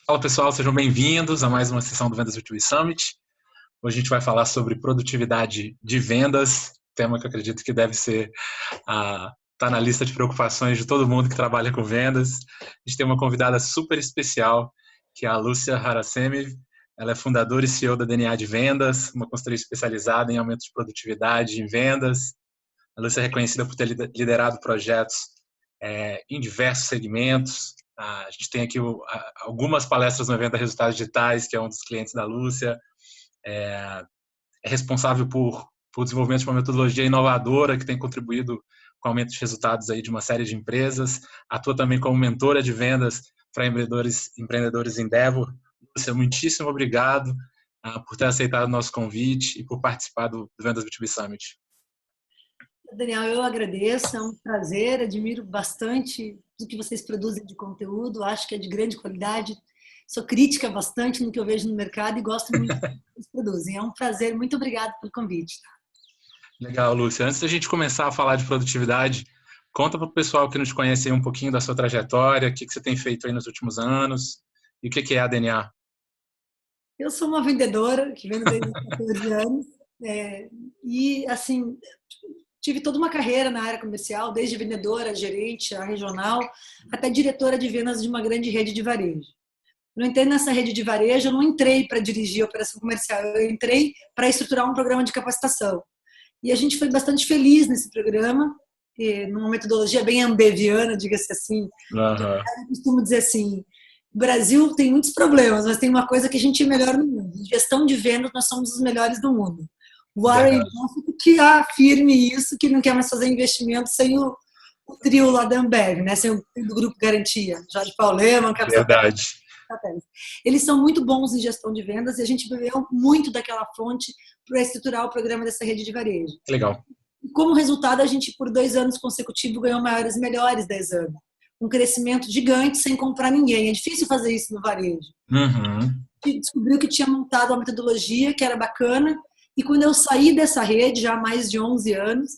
Fala pessoal, sejam bem-vindos a mais uma sessão do Vendas B2B Summit. Hoje a gente vai falar sobre produtividade de vendas, tema que eu acredito que deve ser tá na lista de preocupações de todo mundo que trabalha com vendas. A gente tem uma convidada super especial, que é a Lúcia Harasemi. Ela é fundadora e CEO da DNA de Vendas, uma consultoria especializada em aumento de produtividade em vendas. A Lúcia é reconhecida por ter liderado projetos em diversos segmentos. A gente tem aqui algumas palestras no evento da Resultados Digitais, que é um dos clientes da Lúcia. É responsável por desenvolvimento de uma metodologia inovadora que tem contribuído com o aumento de resultados aí de uma série de empresas. Atua também como mentora de vendas para empreendedores Endeavor. Lúcia, muitíssimo obrigado por ter aceitado o nosso convite e por participar do Vendas B2B Summit. Daniel, eu agradeço, é um prazer, admiro bastante do que vocês produzem de conteúdo, acho que é de grande qualidade, sou crítica bastante no que eu vejo no mercado e gosto muito do que vocês produzem. É um prazer, muito obrigada pelo convite. Legal, Lúcia. Antes da gente começar a falar de produtividade, conta para o pessoal que não te conhece aí um pouquinho da sua trajetória, o que você tem feito aí nos últimos anos e o que é a DNA. Eu sou uma vendedora que vendo desde os 14 anos e, assim, tive toda uma carreira na área comercial, desde vendedora, gerente, a regional, até diretora de vendas de uma grande rede de varejo. Eu entrei nessa rede de varejo, eu não entrei para dirigir a operação comercial, eu entrei para estruturar um programa de capacitação. E a gente foi bastante feliz nesse programa, numa metodologia bem ambeviana, diga-se assim. Eu costumo dizer assim, o Brasil tem muitos problemas, mas tem uma coisa que a gente é melhor no mundo. Em gestão de vendas, nós somos os melhores do mundo. Warren Buffett que afirme isso, que não quer mais fazer investimento sem o trio lá da Ambev, né? Sem o do Grupo Garantia. Jorge Paulo Lemann, Verdade. Eles são muito bons em gestão de vendas e a gente bebeu muito daquela fonte para estruturar o programa dessa rede de varejo. Legal. E como resultado, a gente, por 2 anos consecutivos, ganhou maiores melhores da Exame. Um crescimento gigante sem comprar ninguém. É difícil fazer isso no varejo. Uhum. Descobriu que tinha montado uma metodologia que era bacana. E quando eu saí dessa rede, já há mais de 11 anos,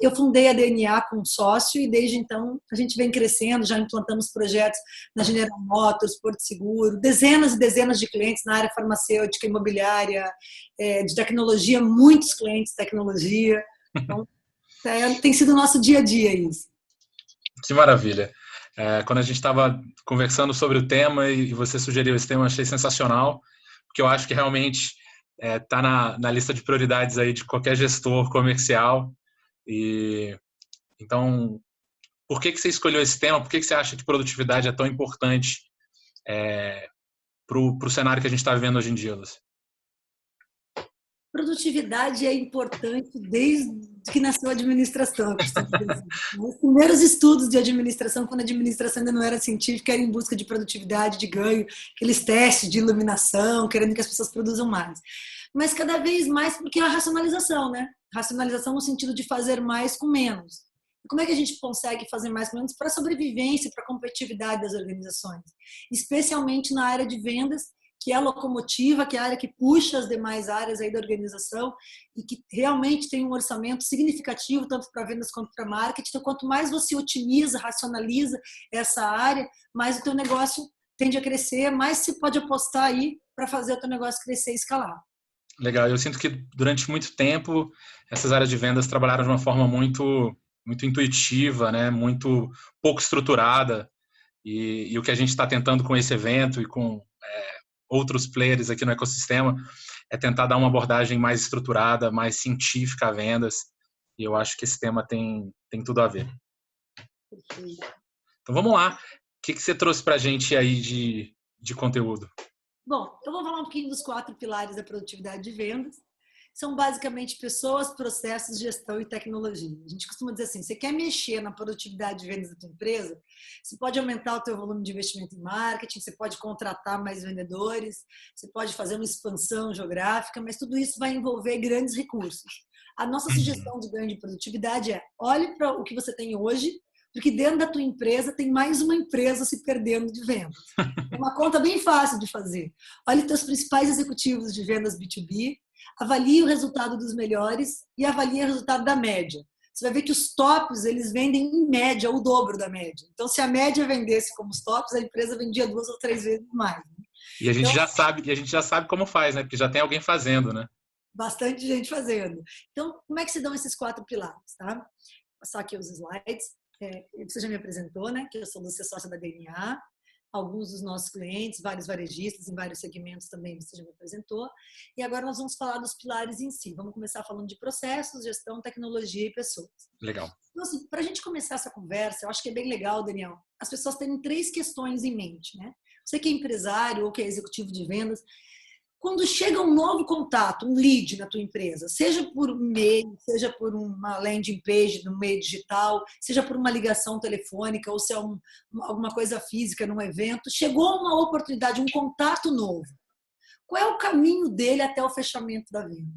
eu fundei a DNA com um sócio e desde então a gente vem crescendo, já implantamos projetos na General Motors, Porto Seguro, dezenas e dezenas de clientes na área farmacêutica, imobiliária, de tecnologia, muitos clientes de tecnologia. Então, tem sido o nosso dia a dia isso. Que maravilha. Quando a gente estava conversando sobre o tema e você sugeriu esse tema, eu achei sensacional, porque eu acho que realmente está na lista de prioridades aí de qualquer gestor comercial. E então, por que você escolheu esse tema? Por que você acha que produtividade é tão importante para o cenário que a gente está vivendo hoje em dia, Lúcia? Produtividade é importante desde que nasceu a administração. Os primeiros estudos de administração, quando a administração ainda não era científica, era em busca de produtividade, de ganho, aqueles testes de iluminação, querendo que as pessoas produzam mais. Mas cada vez mais, porque é a racionalização, né? Racionalização no sentido de fazer mais com menos. E como é que a gente consegue fazer mais com menos para a sobrevivência, para a competitividade das organizações? Especialmente na área de vendas, que é a locomotiva, que é a área que puxa as demais áreas aí da organização e que realmente tem um orçamento significativo, tanto para vendas quanto para marketing. Então, quanto mais você otimiza, racionaliza essa área, mais o teu negócio tende a crescer, mais você pode apostar aí para fazer o teu negócio crescer e escalar. Legal. Eu sinto que durante muito tempo essas áreas de vendas trabalharam de uma forma muito intuitiva, né? Muito pouco estruturada. E o que a gente está tentando com esse evento e com outros players aqui no ecossistema é tentar dar uma abordagem mais estruturada, mais científica a vendas. E eu acho que esse tema tem tudo a ver. Então vamos lá. O que você trouxe para a gente aí de conteúdo? Bom, eu vou falar um pouquinho dos 4 pilares da produtividade de vendas. São basicamente pessoas, processos, gestão e tecnologia. A gente costuma dizer assim, você quer mexer na produtividade de vendas da tua empresa, você pode aumentar o teu volume de investimento em marketing, você pode contratar mais vendedores, você pode fazer uma expansão geográfica, mas tudo isso vai envolver grandes recursos. A nossa sugestão de ganho de produtividade é, olhe para o que você tem hoje, porque dentro da tua empresa tem mais uma empresa se perdendo de vendas. É uma conta bem fácil de fazer. Olhe os teus principais executivos de vendas B2B, avalie o resultado dos melhores e avalie o resultado da média. Você vai ver que os tops, eles vendem em média o dobro da média. Então, se a média vendesse como os tops, a empresa vendia 2 ou 3 vezes mais. E a gente Então, já sabe como faz, né? Porque já tem alguém fazendo, né? bastante gente fazendo. Então, como é que se dão esses 4 pilares, tá? Vou passar aqui os slides. Você já me apresentou, né? Que eu sou sócia da DNA. Alguns dos nossos clientes, vários varejistas em vários segmentos também você já me apresentou. E agora nós vamos falar dos pilares em si. Vamos começar falando de processos, gestão, tecnologia e pessoas. Legal. Então, assim, para a gente começar essa conversa, eu acho que é bem legal, Daniel, as pessoas terem 3 questões em mente, né? Você que é empresário ou que é executivo de vendas, quando chega um novo contato, um lead na tua empresa, seja por e-mail, seja por uma landing page no meio digital, seja por uma ligação telefônica ou se é alguma coisa física num evento, chegou uma oportunidade, um contato novo. Qual é o caminho dele até o fechamento da venda?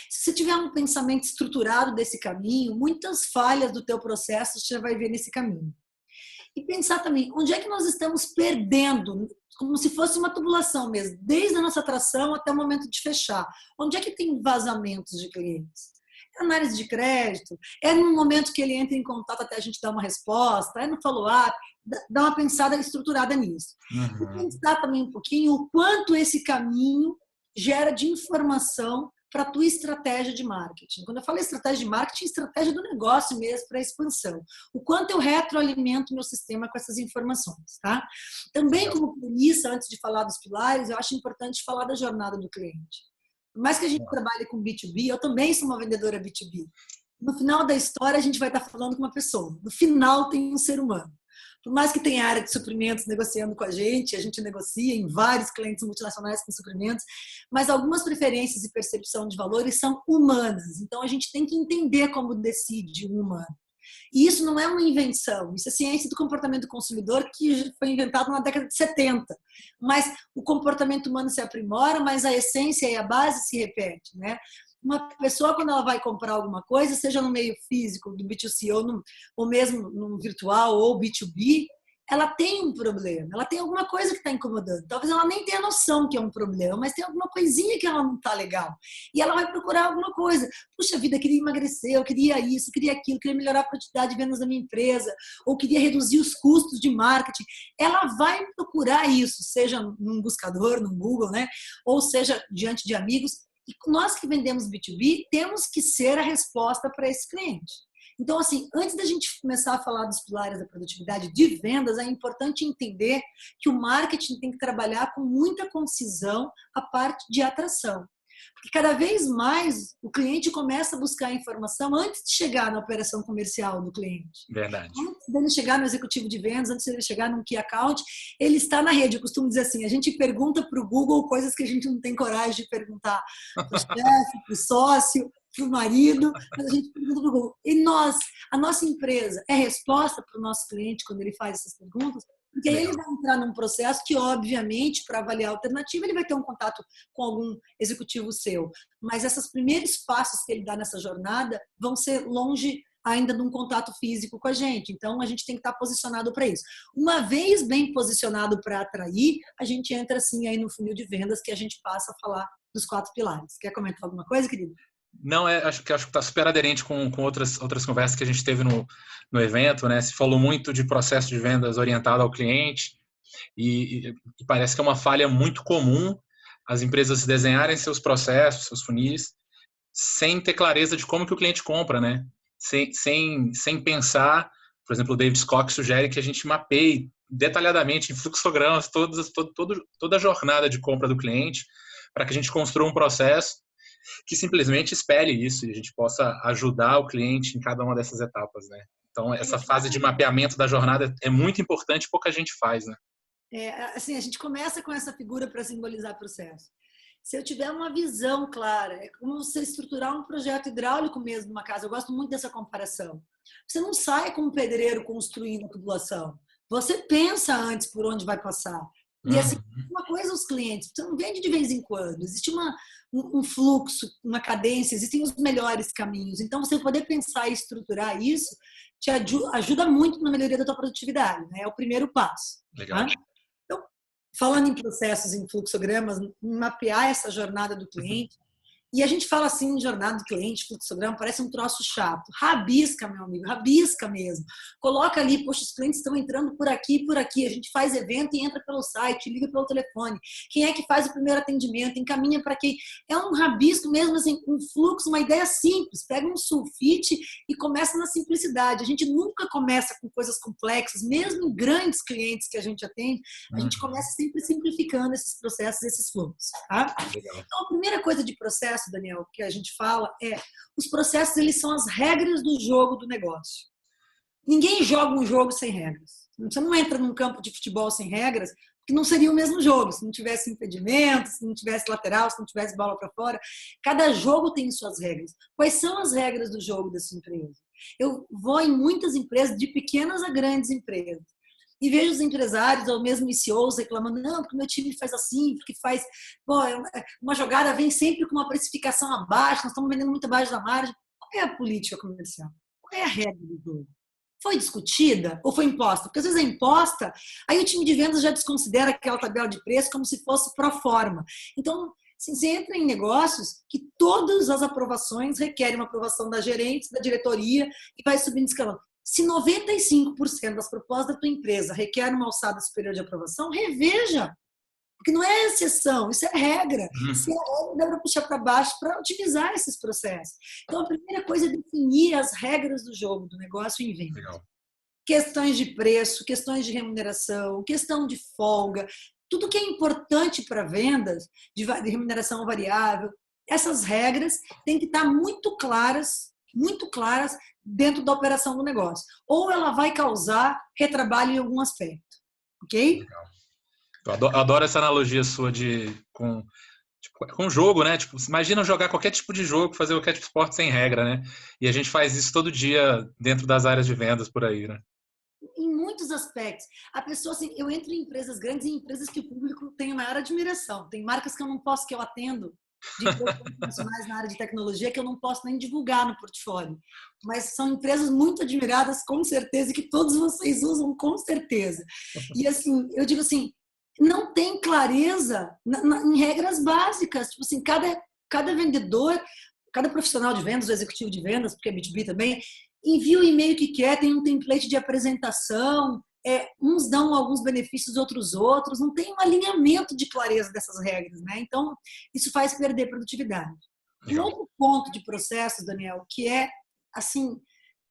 Se você tiver um pensamento estruturado desse caminho, muitas falhas do teu processo você vai ver nesse caminho. E pensar também, onde é que nós estamos perdendo, como se fosse uma tubulação mesmo, desde a nossa atração até o momento de fechar. Onde é que tem vazamentos de clientes? É análise de crédito? É no momento que ele entra em contato até a gente dar uma resposta? É no follow-up? Dá uma pensada estruturada nisso. E pensar também um pouquinho o quanto esse caminho gera de informação para a tua estratégia de marketing. Quando eu falo estratégia de marketing, estratégia do negócio mesmo para expansão. O quanto eu retroalimento meu sistema com essas informações, tá? Também como premissa, antes de falar dos pilares, eu acho importante falar da jornada do cliente. Por mais que a gente trabalhe com B2B, eu também sou uma vendedora B2B. No final da história, a gente vai estar falando com uma pessoa. No final, tem um ser humano. Por mais que tenha área de suprimentos negociando com a gente negocia em vários clientes multinacionais com suprimentos, mas algumas preferências e percepção de valores são humanas. Então, a gente tem que entender como decide um humano. E isso não é uma invenção, isso é ciência do comportamento do consumidor que foi inventado na década de 70. Mas o comportamento humano se aprimora, mas a essência e a base se repete, né? Uma pessoa, quando ela vai comprar alguma coisa, seja no meio físico, do B2C, ou mesmo no virtual, ou B2B, ela tem um problema, ela tem alguma coisa que está incomodando. Talvez ela nem tenha noção que é um problema, mas tem alguma coisinha que ela não está legal. E ela vai procurar alguma coisa. Puxa vida, eu queria emagrecer, eu queria isso, eu queria aquilo, eu queria melhorar a quantidade de vendas da minha empresa, ou queria reduzir os custos de marketing. Ela vai procurar isso, seja num buscador, no Google, né? Ou seja diante de amigos. E nós que vendemos B2B, temos que ser a resposta para esse cliente. Então, assim, antes da gente começar a falar dos pilares da produtividade de vendas, é importante entender que o marketing tem que trabalhar com muita concisão a parte de atração. Porque cada vez mais o cliente começa a buscar informação antes de chegar na operação comercial do cliente. Verdade. Antes dele chegar no executivo de vendas, antes dele chegar no Key Account, ele está na rede. Eu costumo dizer assim, a gente pergunta para o Google coisas que a gente não tem coragem de perguntar para o chefe, para o sócio, para o marido, mas a gente pergunta para o Google. E nós, a nossa empresa, é resposta para o nosso cliente quando ele faz essas perguntas? Porque aí ele vai entrar num processo que, obviamente, para avaliar a alternativa, ele vai ter um contato com algum executivo seu. Mas esses primeiros passos que ele dá nessa jornada vão ser longe ainda de um contato físico com a gente. Então, a gente tem que estar posicionado para isso. Uma vez bem posicionado para atrair, a gente entra, assim, aí no funil de vendas que a gente passa a falar dos 4 pilares. Quer comentar alguma coisa, querido? Não, acho que está super aderente com outras conversas que a gente teve no evento, né? Se falou muito de processo de vendas orientado ao cliente e parece que é uma falha muito comum as empresas desenharem seus processos, seus funis, sem ter clareza de como que o cliente compra, né? Sem pensar, por exemplo, o David Scott sugere que a gente mapeie detalhadamente em fluxogramas toda a jornada de compra do cliente para que a gente construa um processo que simplesmente espelhe isso e a gente possa ajudar o cliente em cada uma dessas etapas, né? Então, essa fase de mapeamento da jornada é muito importante, pouca gente faz, né? Assim, a gente começa com essa figura para simbolizar processo. Se eu tiver uma visão clara, é como você estruturar um projeto hidráulico mesmo numa casa. Eu gosto muito dessa comparação. Você não sai com um pedreiro construindo a tubulação. Você pensa antes por onde vai passar. E assim, uma coisa os clientes, você não vende de vez em quando. Existe um fluxo, uma cadência, existem os melhores caminhos. Então, você poder pensar e estruturar isso te ajuda muito na melhoria da tua produtividade, né? É o primeiro passo. Legal. Tá? Então, falando em processos, em fluxogramas, mapear essa jornada do cliente, E a gente fala assim, jornada do cliente, fluxograma, parece um troço chato. Rabisca, meu amigo, rabisca mesmo. Coloca ali, poxa, os clientes estão entrando por aqui e por aqui. A gente faz evento e entra pelo site, liga pelo telefone. Quem é que faz o primeiro atendimento? Encaminha para quem? É um rabisco mesmo, assim, um fluxo, uma ideia simples. Pega um sulfite e começa na simplicidade. A gente nunca começa com coisas complexas, mesmo em grandes clientes que a gente atende, a gente começa sempre simplificando esses processos, esses fluxos. Tá? Então, a primeira coisa de processo, Daniel, que a gente fala é os processos, eles são as regras do jogo do negócio. Ninguém joga um jogo sem regras. Você não entra num campo de futebol sem regras, porque não seria o mesmo jogo, se não tivesse impedimento, se não tivesse lateral, se não tivesse bola para fora. Cada jogo tem suas regras. Quais são as regras do jogo da sua empresa? Eu vou em muitas empresas, de pequenas a grandes empresas, e vejo os empresários ou mesmo os CEOs reclamando, não, porque o meu time faz assim, porque faz, pô, uma jogada vem sempre com uma precificação abaixo, nós estamos vendendo muito abaixo da margem. Qual é a política comercial? Qual é a regra do jogo? Foi discutida ou foi imposta? Porque às vezes é imposta, aí o time de vendas já desconsidera aquela tabela de preço como se fosse pro forma. Então, assim, você entra em negócios que todas as aprovações requerem uma aprovação da gerente, da diretoria e vai subindo de escalão. Se 95% das propostas da tua empresa requerem uma alçada superior de aprovação, reveja. Porque não é exceção, isso é regra. Se é regra, dá para puxar para baixo para otimizar esses processos. Então, a primeira coisa é definir as regras do jogo, do negócio em venda. Legal. Questões de preço, questões de remuneração, questão de folga, tudo que é importante para vendas, de remuneração variável, essas regras têm que estar muito claras dentro da operação do negócio. Ou ela vai causar retrabalho em algum aspecto. Ok? Legal. Eu adoro essa analogia sua com jogo, né? Tipo, imagina jogar qualquer tipo de jogo, fazer qualquer tipo de esporte sem regra, né? E a gente faz isso todo dia dentro das áreas de vendas por aí, né? Em muitos aspectos. A pessoa, assim, eu entro em empresas grandes e em empresas que o público tem a maior admiração. Tem marcas que eu não posso, que eu atendo, de empresas internacionais na área de tecnologia, que eu não posso nem divulgar no portfólio. Mas são empresas muito admiradas, com certeza, e que todos vocês usam, com certeza. E, assim, eu digo assim, não tem clareza em regras básicas. Tipo assim, cada vendedor, cada profissional de vendas, o executivo de vendas, porque é B2B também, envia o e-mail que quer, tem um template de apresentação, uns dão alguns benefícios, outros, não tem um alinhamento de clareza dessas regras, né? Então, isso faz perder produtividade. Um outro ponto de processos, Daniel, que é, assim,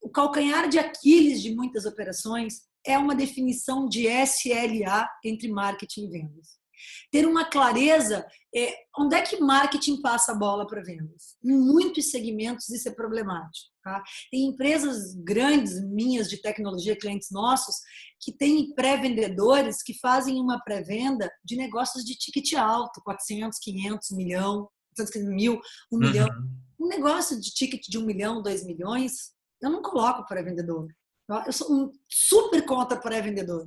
o calcanhar de Aquiles de muitas operações é uma definição de SLA entre marketing e vendas. Ter uma clareza, onde é que marketing passa a bola para vendas? Em muitos segmentos isso é problemático. Tá? Tem empresas grandes, minhas, de tecnologia, clientes nossos, que têm pré-vendedores que fazem uma pré-venda de negócios de ticket alto, 400, 500, 1 milhão, 400 mil, 1 milhão. Um negócio de ticket de 1 milhão, 2 milhões, eu não coloco pré-vendedor. Eu sou um super contra pré-vendedor.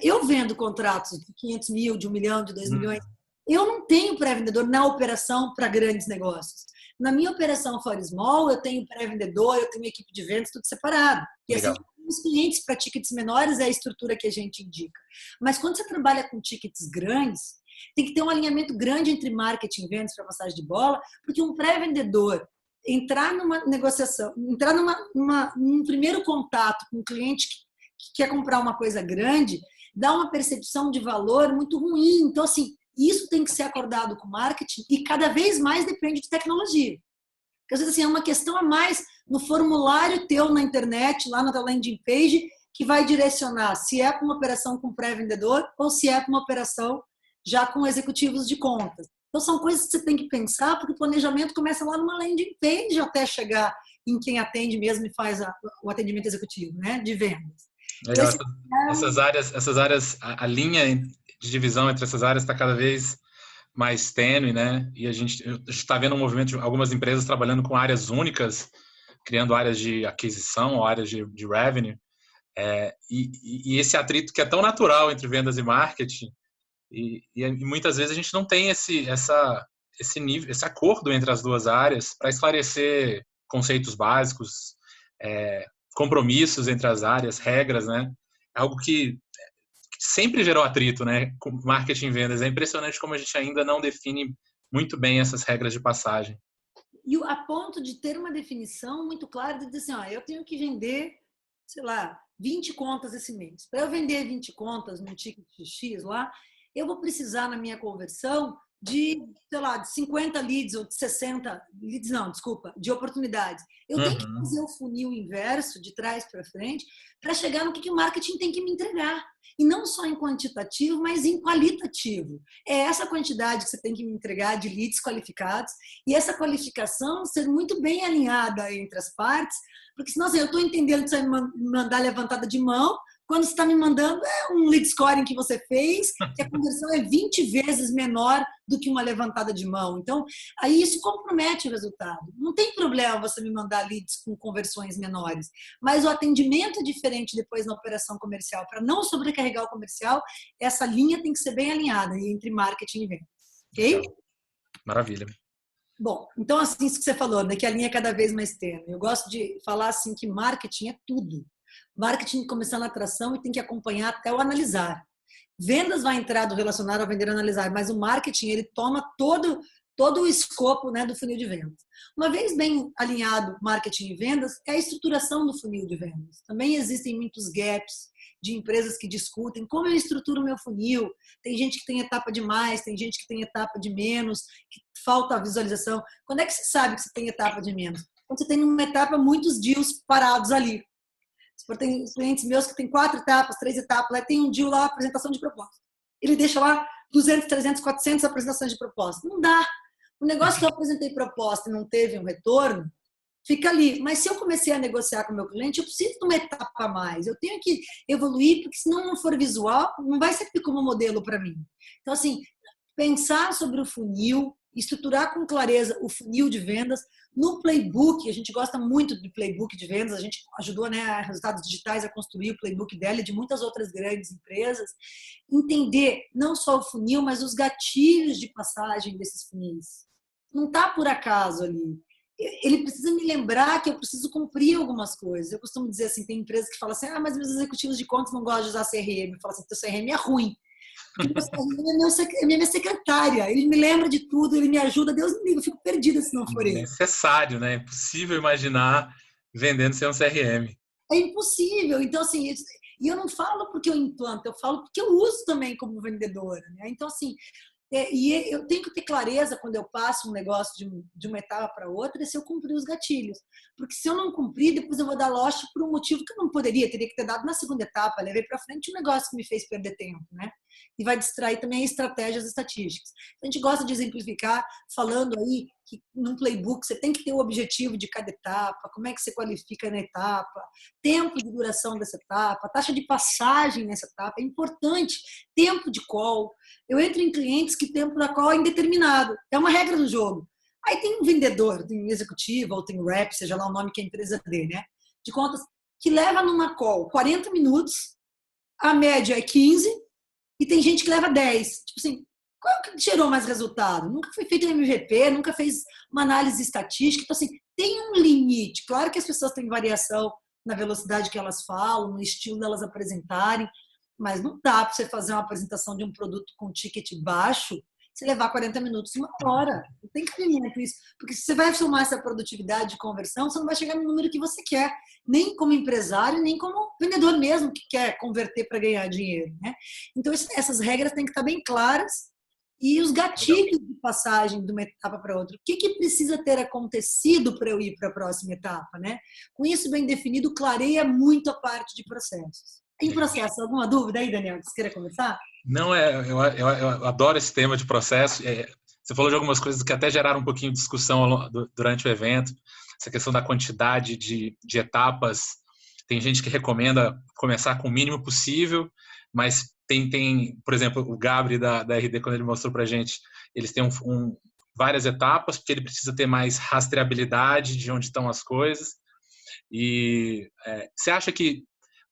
Eu vendo contratos de 500 mil, de 1 milhão, de 2 milhões. Eu não tenho pré-vendedor na operação para grandes negócios. Na minha operação for small, eu tenho pré-vendedor, eu tenho equipe de vendas, tudo separado. E assim, os clientes para tickets menores é a estrutura que a gente indica. Mas quando você trabalha com tickets grandes, tem que ter um alinhamento grande entre marketing e vendas para passagem de bola, porque um pré-vendedor entrar numa negociação, entrar num primeiro contato com um cliente que quer comprar uma coisa grande, dá uma percepção de valor muito ruim. Então, assim, isso tem que ser acordado com o marketing e cada vez mais depende de tecnologia. Porque, às vezes, assim, é uma questão a mais no formulário teu na internet, lá na tua landing page, que vai direcionar se é para uma operação com pré-vendedor ou se é para uma operação já com executivos de contas. Então, são coisas que você tem que pensar, porque o planejamento começa lá numa landing page até chegar em quem atende mesmo e faz o atendimento executivo, né, de vendas. Legal. Essas áreas, a linha de divisão entre essas áreas está cada vez mais tênue, né? E a gente está vendo um movimento de algumas empresas trabalhando com áreas únicas, criando áreas de aquisição ou áreas de revenue. E esse atrito que é tão natural entre vendas e marketing, e muitas vezes a gente não tem esse nível, esse acordo entre as duas áreas para esclarecer conceitos básicos, compromissos entre as áreas, regras, né? Algo que sempre gerou atrito, né? Com marketing e vendas. É impressionante como a gente ainda não define muito bem essas regras de passagem. a ponto de ter uma definição muito clara de dizer assim, ó, eu tenho que vender, sei lá, 20 contas esse mês. Para eu vender 20 contas num ticket X lá, eu vou precisar na minha conversão de, sei lá, de 50 leads ou de 60 leads, não, desculpa, de oportunidades. Eu tenho que fazer o funil inverso, de trás para frente, para chegar no que o marketing tem que me entregar. E não só em quantitativo, mas em qualitativo. É essa quantidade que você tem que me entregar de leads qualificados e essa qualificação ser muito bem alinhada entre as partes, porque senão assim, eu estou entendendo que você vai me mandar levantada de mão, quando você está me mandando é um lead scoring que você fez, que a conversão é 20 vezes menor do que uma levantada de mão. Então, aí isso compromete o resultado. Não tem problema você me mandar leads com conversões menores, mas o atendimento é diferente depois na operação comercial. Para não sobrecarregar o comercial, essa linha tem que ser bem alinhada entre marketing e venda. Ok? Maravilha. Bom, então assim, isso que você falou, né, que a linha é cada vez mais tênue. Eu gosto de falar assim que marketing é tudo. Marketing tem que começar na atração e tem que acompanhar até o analisar. Vendas vai entrar do relacionar ao vender e analisar, mas o marketing ele toma todo o escopo, né, do funil de vendas. Uma vez bem alinhado marketing e vendas, é a estruturação do funil de vendas. Também existem muitos gaps de empresas que discutem como eu estruturo o meu funil. Tem gente que tem etapa de mais, tem gente que tem etapa de menos, que falta a visualização. Quando é que você sabe que você tem etapa de menos? Quando você tem uma etapa, muitos deals parados ali. Tem clientes meus que tem 4 etapas, 3 etapas, lá tem um deal lá, apresentação de proposta. Ele deixa lá 200, 300, 400 apresentações de proposta. Não dá. O negócio que eu apresentei proposta e não teve um retorno, fica ali. Mas se eu comecei a negociar com o meu cliente, eu preciso de uma etapa a mais. Eu tenho que evoluir, porque se não for visual, não vai servir como modelo para mim. Então, assim, pensar sobre o funil, estruturar com clareza o funil de vendas. No playbook, a gente gosta muito do playbook de vendas, a gente ajudou, né, a Resultados Digitais a construir o playbook dela e de muitas outras grandes empresas. Entender não só o funil, mas os gatilhos de passagem desses funis. Não está por acaso ali. Ele precisa me lembrar que eu preciso cumprir algumas coisas. Eu costumo dizer assim, tem empresas que falam assim, mas meus executivos de contas não gostam de usar CRM. Eu falo assim, teu CRM é ruim. Ele é minha secretária, ele me lembra de tudo, ele me ajuda, Deus me livre, eu fico perdida se não for ele. Necessário, né? É impossível imaginar vendendo sem um CRM. É impossível. Então, assim, e eu não falo porque eu implanto, eu falo porque eu uso também como vendedora, né? Então, assim, e eu tenho que ter clareza quando eu passo um negócio de uma etapa para outra, se eu cumprir os gatilhos. Porque se eu não cumprir, depois eu vou dar lote por um motivo que eu não poderia, teria que ter dado na segunda etapa, levei para frente um negócio que me fez perder tempo, né? E vai distrair também estratégias estatísticas. A gente gosta de exemplificar falando aí que num playbook você tem que ter o objetivo de cada etapa, como é que você qualifica na etapa, tempo de duração dessa etapa, taxa de passagem nessa etapa, é importante, tempo de call. Eu entro em clientes que tempo da call é indeterminado, é uma regra do jogo. Aí tem um vendedor, tem um executivo, ou tem um rep, seja lá o nome que a empresa dê, né? De contas, que leva numa call 40 minutos, a média é 15, e tem gente que leva 10. Tipo assim, qual que gerou mais resultado? Nunca foi feito um MVP, nunca fez uma análise estatística. Então, assim, tem um limite. Claro que as pessoas têm variação na velocidade que elas falam, no estilo delas apresentarem, mas não dá para você fazer uma apresentação de um produto com ticket baixo, você levar 40 minutos, 1 hora. Não tem cabimento isso. Porque se você vai somar essa produtividade de conversão, você não vai chegar no número que você quer, nem como empresário, nem como vendedor mesmo que quer converter para ganhar dinheiro, né? Então, essas regras têm que estar bem claras e os gatilhos de passagem de uma etapa para outra. O que precisa ter acontecido para eu ir para a próxima etapa, né? Com isso bem definido, clareia muito a parte de processos. Tem processo? Alguma dúvida aí, Daniel, que você queira conversar? Não, eu adoro esse tema de processo. Você falou de algumas coisas que até geraram um pouquinho de discussão durante o evento. Essa questão da quantidade de etapas. Tem gente que recomenda começar com o mínimo possível, mas tem por exemplo, o Gabri da RD, quando ele mostrou para a gente, eles têm várias etapas, porque ele precisa ter mais rastreabilidade de onde estão as coisas. E você acha que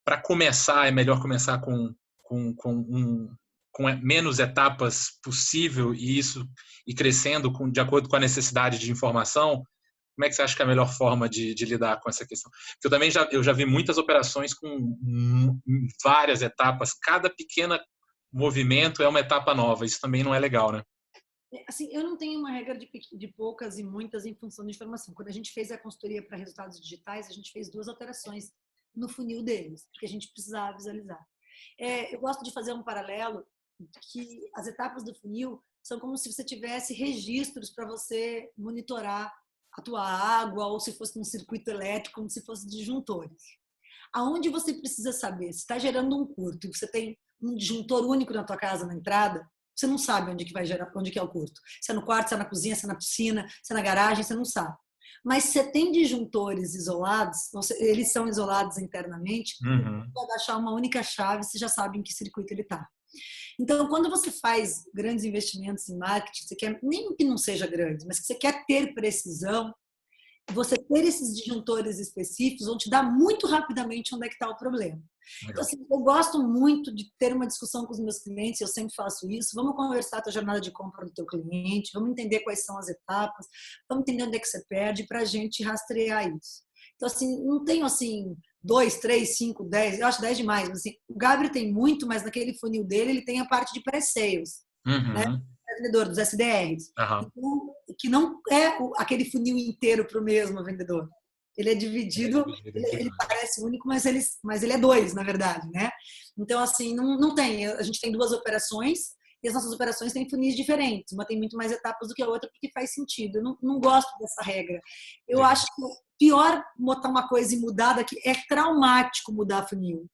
para começar é melhor começar com menos etapas possível e isso ir crescendo de acordo com a necessidade de informação? Como é que você acha que é a melhor forma de lidar com essa questão? Porque eu também já vi muitas operações com várias etapas. Cada pequeno movimento é uma etapa nova. Isso também não é legal, né? Assim, eu não tenho uma regra de poucas e muitas em função de informação. Quando a gente fez a consultoria para resultados digitais, a gente fez 2 alterações no funil deles, porque a gente precisava visualizar. Eu gosto de fazer um paralelo que as etapas do funil são como se você tivesse registros para você monitorar a tua água, ou se fosse um circuito elétrico, como se fosse disjuntores. Aonde você precisa saber, se está gerando um curto e você tem um disjuntor único na tua casa na entrada, você não sabe onde que vai gerar, onde que é o curto. Se é no quarto, se é na cozinha, se é na piscina, se é na garagem, você não sabe. Mas se você tem disjuntores isolados, eles são isolados internamente, você vai achar uma única chave, você já sabe em que circuito ele está. Então, quando você faz grandes investimentos em marketing, você quer, nem que não seja grande, mas que você quer ter precisão, você ter esses disjuntores específicos vão te dar muito rapidamente onde é que está o problema. Então, assim, eu gosto muito de ter uma discussão com os meus clientes, eu sempre faço isso. Vamos conversar a tua jornada de compra do teu cliente, vamos entender quais são as etapas, vamos entender onde é que você perde para a gente rastrear isso. Então, assim, não tenho, assim, 2, 3, 5, 10, eu acho 10 demais, mas assim, o Gabriel tem muito, mas naquele funil dele ele tem a parte de pré-sales, né? Vendedor dos SDRs. Então, que não é aquele funil inteiro para o mesmo vendedor. Ele é dividido, ele parece único, mas ele é 2, na verdade, né? Então, assim, não tem. A gente tem 2 operações e as nossas operações têm funis diferentes. Uma tem muito mais etapas do que a outra, porque faz sentido. Eu não gosto dessa regra. Eu acho que pior botar uma coisa e mudar daqui é traumático mudar funil.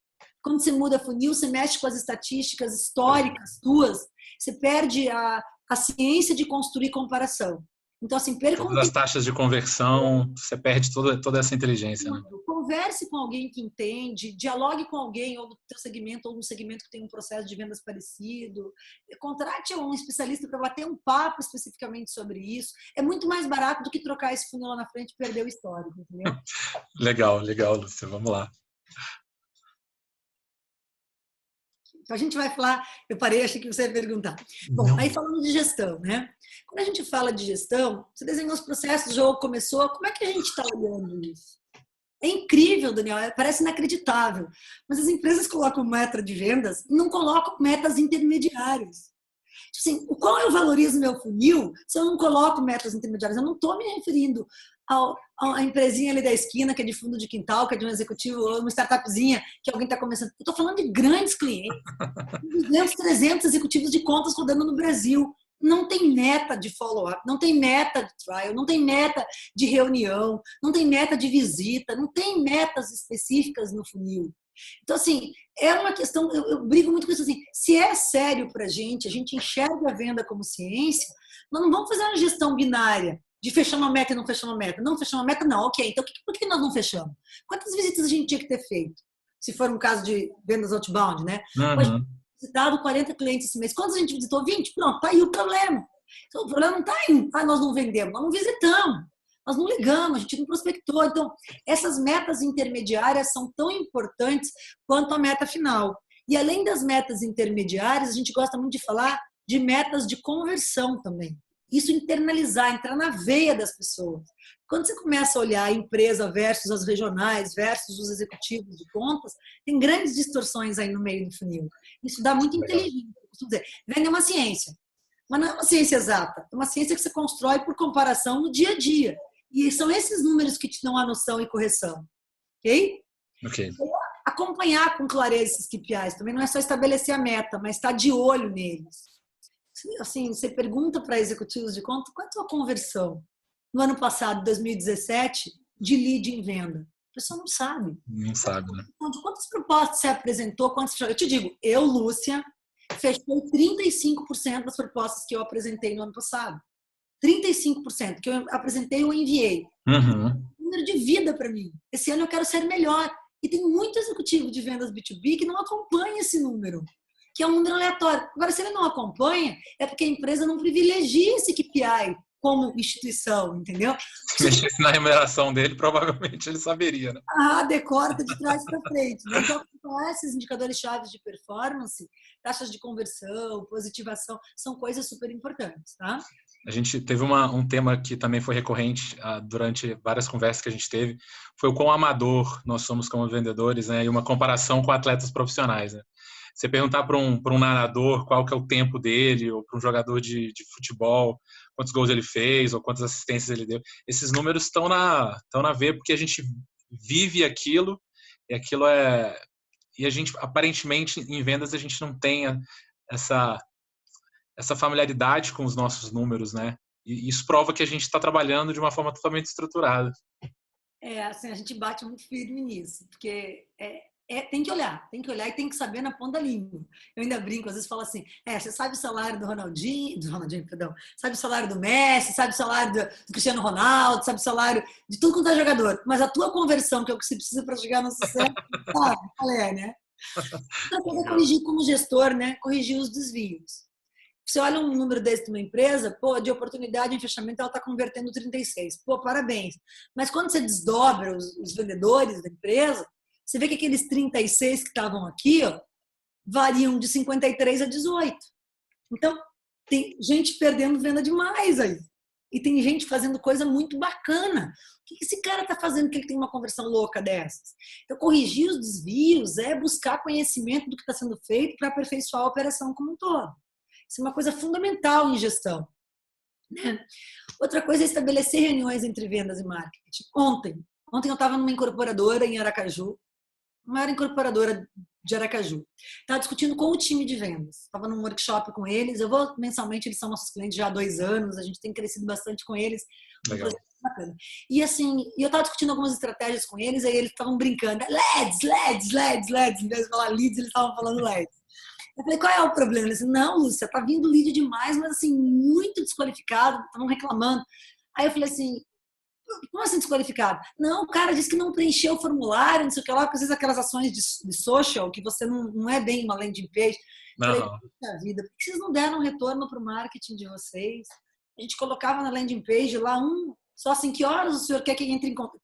Quando você muda funil, você mexe com as estatísticas históricas tuas, você perde a ciência de construir comparação. Então, assim, todas as taxas de conversão, você perde toda essa inteligência, né? Converse com alguém que entende, dialogue com alguém ou do teu segmento ou no segmento que tem um processo de vendas parecido. Contrate um especialista para bater um papo especificamente sobre isso. É muito mais barato do que trocar esse funil lá na frente e perder o histórico, entendeu? Legal, Lúcia. Vamos lá. Então, a gente vai falar, eu parei, achei que você ia perguntar. Bom, aí falando de gestão, né? Quando a gente fala de gestão, você desenhou os processos, o jogo começou, como é que a gente está olhando isso? É incrível, Daniel, parece inacreditável, mas as empresas colocam meta de vendas e não colocam metas intermediárias. Assim, o qual eu valorizo meu funil se eu não coloco metas intermediárias? Eu não estou me referindo à empresinha ali da esquina, que é de fundo de quintal, que é de um executivo, ou uma startupzinha que alguém está começando. Eu estou falando de grandes clientes, 200, 300 executivos de contas rodando no Brasil. Não tem meta de follow-up, não tem meta de trial, não tem meta de reunião, não tem meta de visita, não tem metas específicas no funil. Então, assim, é uma questão, eu brigo muito com isso, assim, se é sério para a gente enxerga a venda como ciência, nós não vamos fazer uma gestão binária de fechar uma meta e não fechar uma meta. Não, fechar uma meta, não, ok, então por que nós não fechamos? Quantas visitas a gente tinha que ter feito? Se for um caso de vendas outbound, né? Pode visitado 40 clientes esse mês. Quantos a gente visitou? 20? Pronto, tá aí o problema. Então, o problema não está em, nós não vendemos, nós não visitamos. Nós não ligamos, a gente não prospectou. Então, essas metas intermediárias são tão importantes quanto a meta final. E além das metas intermediárias, a gente gosta muito de falar de metas de conversão também. Isso internalizar, entrar na veia das pessoas. Quando você começa a olhar a empresa versus as regionais, versus os executivos de contas, tem grandes distorções aí no meio do funil. Isso dá muita inteligência. Eu costumo dizer, venda é uma ciência, mas não é uma ciência exata. É uma ciência que você constrói por comparação no dia a dia. E são esses números que te dão a noção e correção. Ok? Ok. Acompanhar com clareza esses KPIs. Também não é só estabelecer a meta, mas estar de olho neles. Assim, você pergunta para executivos de conta quanto a conversão no ano passado, 2017, de lead em venda. A pessoa não sabe. Não sabe, né? De quantas propostas você apresentou? Eu te digo, eu, Lúcia, fechei 35% das propostas que eu apresentei no ano passado. 35% que eu apresentei ou enviei. Número de vida para mim. Esse ano eu quero ser melhor. E tem muito executivo de vendas B2B que não acompanha esse número, que é um número aleatório. Agora, se ele não acompanha, é porque a empresa não privilegia esse KPI como instituição, entendeu? Se mexesse na remuneração dele, provavelmente ele saberia, né? Decora de trás para frente. Né? Então, esses indicadores chaves de performance, taxas de conversão, positivação, são coisas super importantes, tá? A gente teve um tema que também foi recorrente durante várias conversas que a gente teve, foi o quão amador nós somos como vendedores, né? E uma comparação com atletas profissionais, né? Você perguntar para um nadador qual que é o tempo dele, ou para um jogador de futebol, quantos gols ele fez, ou quantas assistências ele deu. Esses números estão na veia, porque a gente vive aquilo, e aquilo é... E a gente, aparentemente, em vendas, a gente não tem essa familiaridade com os nossos números, né? E isso prova que a gente está trabalhando de uma forma totalmente estruturada. Assim, a gente bate muito firme nisso, porque tem que olhar e tem que saber na ponta da língua. Eu ainda brinco, às vezes falo assim, você sabe o salário do Ronaldinho, perdão, sabe o salário do Messi, sabe o salário do Cristiano Ronaldo, sabe o salário de tudo quanto é jogador, mas a tua conversão, que é o que você precisa para chegar no sucesso, sabe qual é, né? Outra coisa é corrigir como gestor, né? Corrigir os desvios. Você olha um número desse de uma empresa, de oportunidade em fechamento, ela está convertendo 36. Parabéns. Mas quando você desdobra os vendedores da empresa, você vê que aqueles 36 que estavam aqui, variam de 53 a 18. Então, tem gente perdendo venda demais aí. E tem gente fazendo coisa muito bacana. O que esse cara está fazendo que ele tem uma conversão louca dessas? Então, corrigir os desvios é buscar conhecimento do que está sendo feito para aperfeiçoar a operação como um todo. Isso é uma coisa fundamental em gestão. Né? Outra coisa é estabelecer reuniões entre vendas e marketing. Ontem eu estava numa incorporadora em Aracaju, uma incorporadora de Aracaju. Estava discutindo com o time de vendas. Estava num workshop com eles. Eu vou mensalmente, eles são nossos clientes já há 2 anos. A gente tem crescido bastante com eles. Legal. Bacana. E assim, eu estava discutindo algumas estratégias com eles. Aí eles estavam brincando. LEDs. Em vez de falar leads, eles estavam falando LEDs. Eu falei, qual é o problema? Ele disse, não, Lúcia, tá vindo lead demais, mas assim, muito desqualificado, estavam reclamando. Aí eu falei assim, como assim desqualificado? Não, o cara disse que não preencheu o formulário, não sei o que lá, porque às vezes aquelas ações de social, que você não é bem uma landing page. Eu falei, puxa vida, por que vocês não deram retorno para o marketing de vocês? A gente colocava na landing page lá só assim, que horas o senhor quer que entre em contato?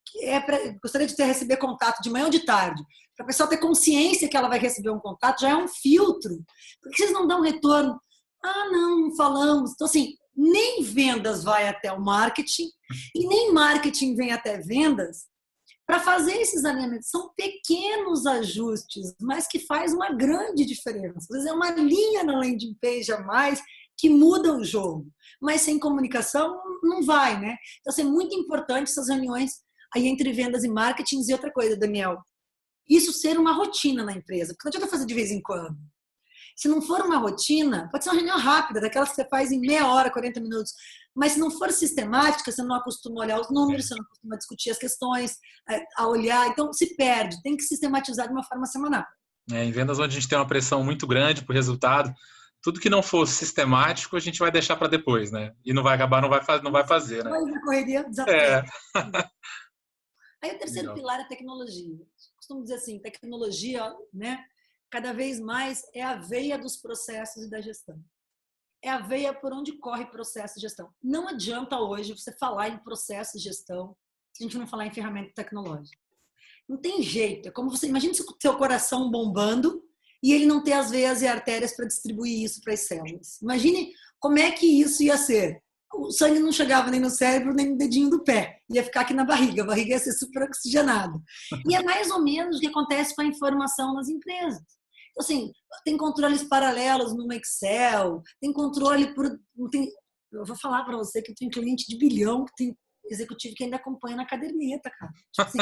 Gostaria de receber contato de manhã ou de tarde. Para a pessoa ter consciência que ela vai receber um contato, já é um filtro. Por que vocês não dão retorno? Não falamos. Então, assim, nem vendas vai até o marketing e nem marketing vem até vendas para fazer esses alinhamentos. São pequenos ajustes, mas que faz uma grande diferença. Às vezes é uma linha na landing page a mais que muda o jogo. Mas sem comunicação não vai, né? Então, assim, é muito importante essas reuniões aí entre vendas e marketing. E outra coisa, Daniel, isso ser uma rotina na empresa, porque não adianta fazer de vez em quando. Se não for uma rotina, pode ser uma reunião rápida, daquelas que você faz em meia hora, 40 minutos, mas se não for sistemática, você não acostuma a olhar os números, você não acostuma a discutir as questões, a olhar, então se perde, tem que sistematizar de uma forma semanal. Em vendas onde a gente tem uma pressão muito grande por resultado, tudo que não for sistemático, a gente vai deixar para depois, né? E não vai acabar, não vai fazer, né? Na correria, desafio. Aí o terceiro pilar é tecnologia. Costumo dizer assim, tecnologia, né? Cada vez mais é a veia dos processos e da gestão. É a veia por onde corre processo de gestão. Não adianta hoje você falar em processo de gestão se a gente não falar em ferramenta tecnológica. Não tem jeito. É como você imagina o seu coração bombando e ele não ter as veias e artérias para distribuir isso para as células. Imagine como é que isso ia ser. O sangue não chegava nem no cérebro, nem no dedinho do pé. Ia ficar aqui na barriga. A barriga ia ser super oxigenada. E é mais ou menos o que acontece com a informação nas empresas. Então, assim, tem controles paralelos no Excel, tem controle por... eu vou falar para você que eu tenho cliente de bilhão, que tem executivo que ainda acompanha na caderneta, cara. Tipo assim,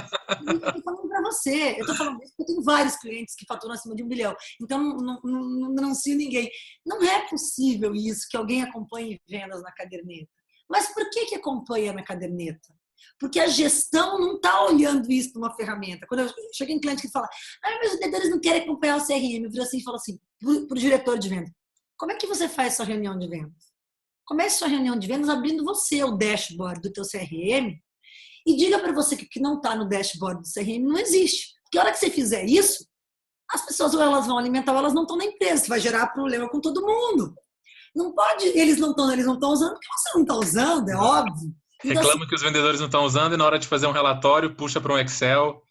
eu tô falando para você. Eu tô falando isso porque eu tenho vários clientes que faturam acima de 1 bilhão. Então, não denuncio ninguém. Não é possível isso, que alguém acompanhe vendas na caderneta. Mas por que acompanha na caderneta? Porque a gestão não está olhando isso para uma ferramenta. Quando eu chego em cliente que fala, mas os vendedores não querem acompanhar o CRM, eu viro assim e falo assim, para o diretor de vendas, como é que você faz sua reunião de vendas? Comece sua reunião de vendas abrindo você o dashboard do teu CRM e diga para você que o que não está no dashboard do CRM não existe. Porque a hora que você fizer isso, as pessoas ou elas vão alimentar ou elas não estão na empresa. Isso vai gerar problema com todo mundo. Não pode, eles não estão usando porque você não está usando, é óbvio. Então, reclama que os vendedores não estão usando e na hora de fazer um relatório, puxa para um Excel,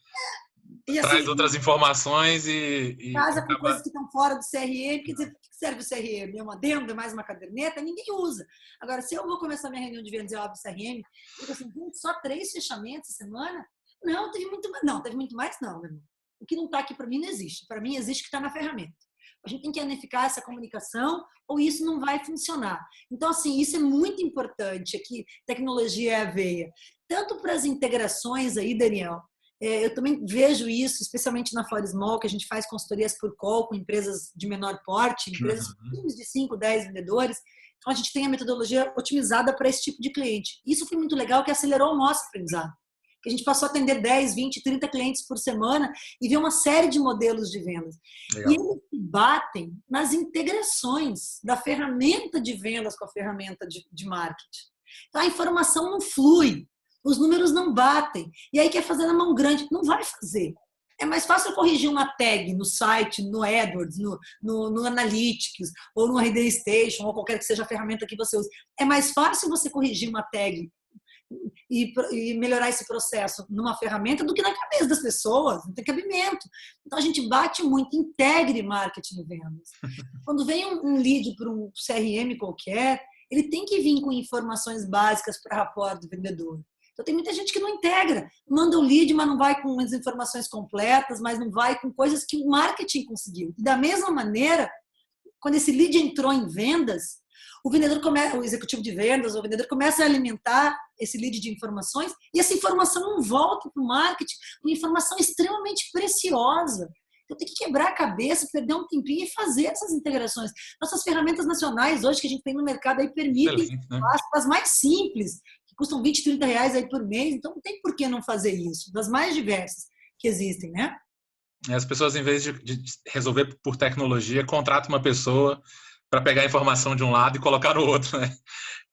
traz outras informações e casa com coisas que estão fora do CRM. Quer dizer, para que serve o CRM? É um adendo, é mais uma caderneta? Ninguém usa. Agora, se eu vou começar minha reunião de vendas e eu abro o CRM, eu digo assim, só 3 fechamentos essa semana? Não, teve muito mais. Não, teve muito mais não, meu irmão. O que não está aqui para mim não existe. Para mim existe o que está na ferramenta. A gente tem que unificar essa comunicação ou isso não vai funcionar. Então, assim, isso é muito importante aqui, tecnologia é a veia. Tanto para as integrações aí, Daniel, eu também vejo isso, especialmente na For Small, que a gente faz consultorias por call com empresas de menor porte, empresas de 5, 10 vendedores. Então, a gente tem a metodologia otimizada para esse tipo de cliente. Isso foi muito legal, que acelerou o nosso aprendizado. Que a gente passou a atender 10, 20, 30 clientes por semana e ver uma série de modelos de vendas. Legal. E eles batem nas integrações da ferramenta de vendas com a ferramenta de marketing. Então, a informação não flui, os números não batem. E aí quer fazer na mão grande. Não vai fazer. É mais fácil corrigir uma tag no site, no AdWords, no Analytics, ou no RD Station, ou qualquer que seja a ferramenta que você use. É mais fácil você corrigir uma tag e melhorar esse processo numa ferramenta do que na cabeça das pessoas, não tem cabimento. Então a gente bate muito, integre marketing e vendas. Quando vem um lead para um CRM qualquer, ele tem que vir com informações básicas para rapport do vendedor. Então tem muita gente que não integra, manda o lead, mas não vai com as informações completas, mas não vai com coisas que o marketing conseguiu. E da mesma maneira, quando esse lead entrou em vendas, o vendedor começa, o executivo de vendas, o vendedor começa a alimentar esse lead de informações e essa informação não volta para o marketing, uma informação extremamente preciosa. Então tem que quebrar a cabeça, perder um tempinho e fazer essas integrações. Nossas ferramentas nacionais hoje que a gente tem no mercado aí permitem as mais simples, que custam 20, 30 reais aí por mês, então não tem por que não fazer isso, das mais diversas que existem, né? As pessoas, em vez de resolver por tecnologia, contratam uma pessoa para pegar a informação de um lado e colocar no outro, né?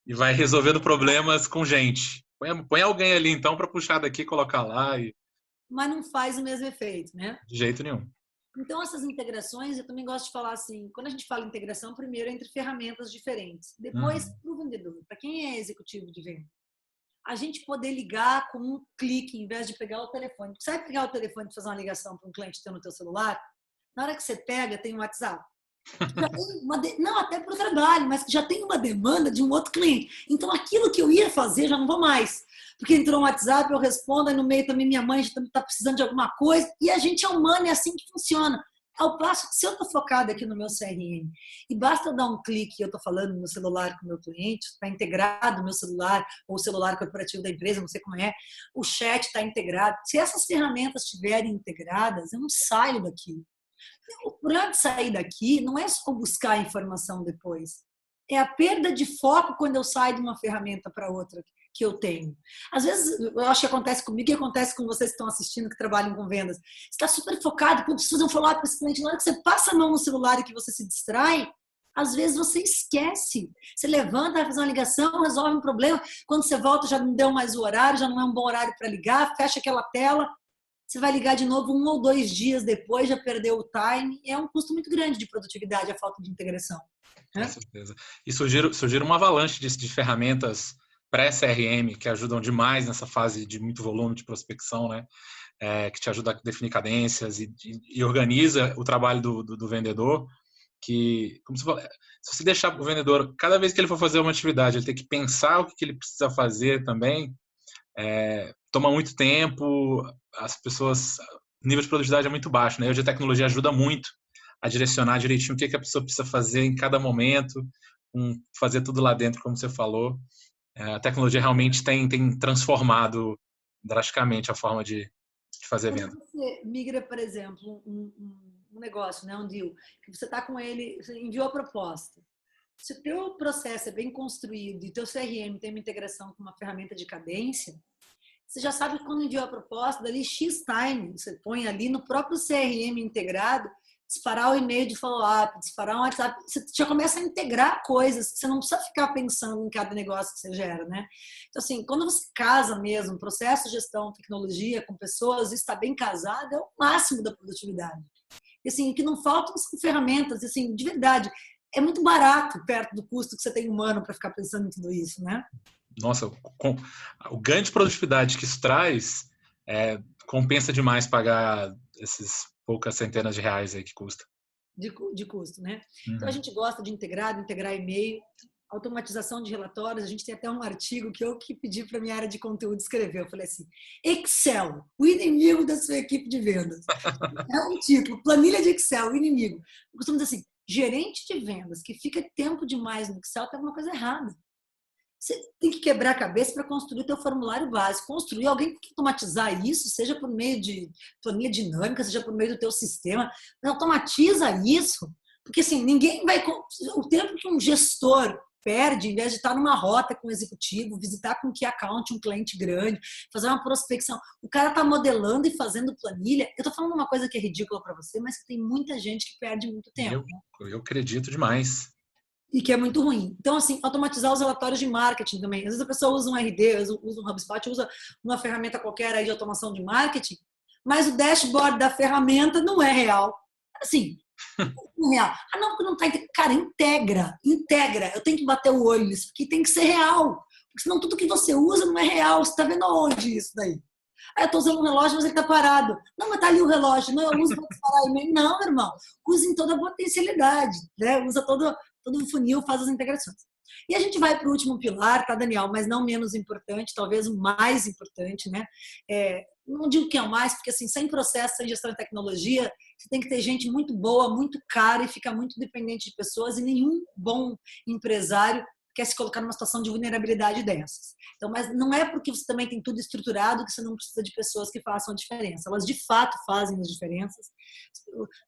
E vai resolvendo problemas com gente. Põe alguém ali, então, para puxar daqui e colocar lá. Mas não faz o mesmo efeito, né? De jeito nenhum. Então, essas integrações, eu também gosto de falar assim, quando a gente fala integração, primeiro entre ferramentas diferentes. Depois, para o vendedor, para quem é executivo de venda, a gente poder ligar com um clique, em vez de pegar o telefone. Você vai pegar o telefone e fazer uma ligação para um cliente teu no teu celular, na hora que você pega, tem um WhatsApp. Não, até para o trabalho, mas já tem uma demanda de um outro cliente. Então, aquilo que eu ia fazer, já não vou mais. Porque entrou um WhatsApp, eu respondo, aí no meio também minha mãe está precisando de alguma coisa. E a gente é humano, é assim que funciona. Ao passo que se eu estou focada aqui no meu CRM e basta eu dar um clique, eu estou falando no celular com o meu cliente, está integrado no meu celular, ou o celular corporativo da empresa, não sei como é, o chat está integrado. Se essas ferramentas estiverem integradas, eu não saio daqui. O problema de sair daqui não é só buscar a informação depois. É a perda de foco quando eu saio de uma ferramenta para outra que eu tenho. Às vezes, eu acho que acontece comigo e acontece com vocês que estão assistindo, que trabalham com vendas. Você está super focado, quando precisa fazer um follow-up para esse cliente, na hora que você passa a mão no celular e que você se distrai, às vezes você esquece. Você levanta, vai fazer uma ligação, resolve um problema. Quando você volta, já não deu mais o horário, já não é um bom horário para ligar, fecha aquela tela. Você vai ligar de novo 1 ou 2 dias depois, já perdeu o time. É um custo muito grande de produtividade, a falta de integração. Com certeza. E surgiram uma avalanche de ferramentas pré-CRM que ajudam demais nessa fase de muito volume de prospecção, né? Que te ajuda a definir cadências e organiza o trabalho do vendedor. Que, como você falou, se você deixar o vendedor, cada vez que ele for fazer uma atividade, ele tem que pensar o que ele precisa fazer também, toma muito tempo, as pessoas, o nível de produtividade é muito baixo, né? Hoje a tecnologia ajuda muito a direcionar direitinho o que a pessoa precisa fazer em cada momento, fazer tudo lá dentro, como você falou. A tecnologia realmente tem transformado drasticamente a forma de fazer venda. Quando você migra, por exemplo, um negócio, né, um deal, que você está com ele, você enviou a proposta. Se o teu processo é bem construído e o teu CRM tem uma integração com uma ferramenta de cadência, você já sabe que quando enviou a proposta, dali X time, você põe ali no próprio CRM integrado, disparar o e-mail de follow-up, disparar um WhatsApp, você já começa a integrar coisas, você não precisa ficar pensando em cada negócio que você gera, né? Então, assim, quando você casa mesmo, processo, gestão, tecnologia com pessoas, está bem casado, é o máximo da produtividade. E, assim, o que não faltam são ferramentas, assim, de verdade, é muito barato perto do custo que você tem humano para ficar pensando em tudo isso, né? Nossa, o ganho de produtividade que isso traz compensa demais pagar esses poucas centenas de reais aí que custa. De custo, né? Então, a gente gosta de integrar e-mail. automatização de relatórios, a gente tem até um artigo que eu que pedi para a minha área de conteúdo escrever. Eu falei assim, Excel, o inimigo da sua equipe de vendas. É um título, planilha de Excel, o inimigo. Eu costumo dizer assim, gerente de vendas que fica tempo demais no Excel, tem alguma coisa errada. Você tem que quebrar a cabeça para construir o teu formulário básico. Construir, alguém tem que automatizar isso, seja por meio de planilha dinâmica, seja por meio do teu sistema. Mas automatiza isso, porque assim, ninguém vai... O tempo que um gestor perde, em vez de estar numa rota com o executivo, visitar com que account um cliente grande, fazer uma prospecção. O cara está modelando e fazendo planilha. Eu estou falando uma coisa que é ridícula para você, mas tem muita gente que perde muito tempo. Eu acredito demais. E que é muito ruim. Então, assim, automatizar os relatórios de marketing também. Às vezes a pessoa usa um RD, usa um HubSpot, usa uma ferramenta qualquer aí de automação de marketing, mas o dashboard da ferramenta não é real. Assim, não é real. Ah, não, porque não tá... Cara, integra. Eu tenho que bater o olho nisso, porque tem que ser real. Porque senão tudo que você usa não é real. Você tá vendo aonde isso daí? Ah, eu tô usando um relógio, mas ele tá parado. Não, mas tá ali o relógio. Não, eu uso para disparar e-mail. Não, meu irmão. Use em toda a potencialidade, né? Usa todo o funil, faz as integrações. E a gente vai para o último pilar, tá, Daniel? Mas não menos importante, talvez o mais importante, né? Não digo que é o mais, porque assim, sem processo, sem gestão de tecnologia, você tem que ter gente muito boa, muito cara e fica muito dependente de pessoas, e nenhum bom empresário quer se colocar numa situação de vulnerabilidade dessas. Então, mas não é porque você também tem tudo estruturado que você não precisa de pessoas que façam a diferença. Elas, de fato, fazem as diferenças.